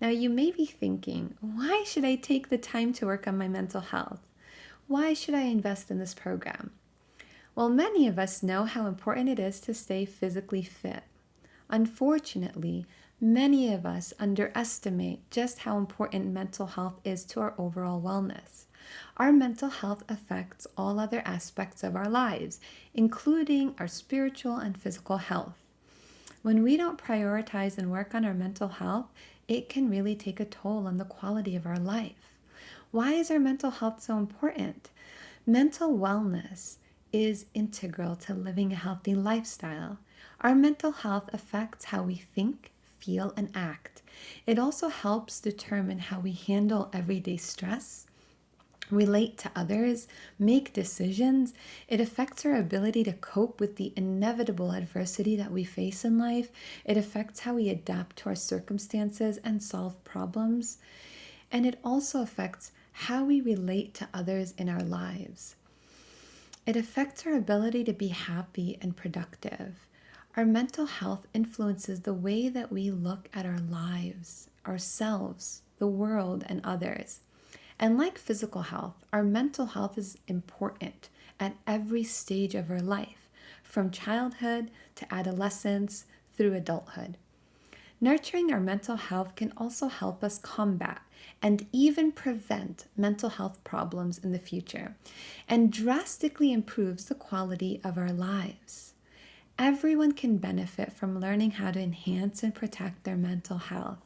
Now, you may be thinking, why should I take the time to work on my mental health? Why should I invest in this program? Well, many of us know how important it is to stay physically fit. Unfortunately, many of us underestimate just how important mental health is to our overall wellness. Our mental health affects all other aspects of our lives, including our spiritual and physical health. When we don't prioritize and work on our mental health, it can really take a toll on the quality of our life. Why is our mental health so important? Mental wellness is integral to living a healthy lifestyle. Our mental health affects how we think, feel, and act. It also helps determine how we handle everyday stress, relate to others, make decisions. It affects our ability to cope with the inevitable adversity that we face in life. It affects how we adapt to our circumstances and solve problems. And it also affects how we relate to others in our lives. It affects our ability to be happy and productive. Our mental health influences the way that we look at our lives, ourselves, the world, and others. And like physical health, our mental health is important at every stage of our life, from childhood to adolescence through adulthood. Nurturing our mental health can also help us combat and even prevent mental health problems in the future, and drastically improves the quality of our lives. Everyone can benefit from learning how to enhance and protect their mental health.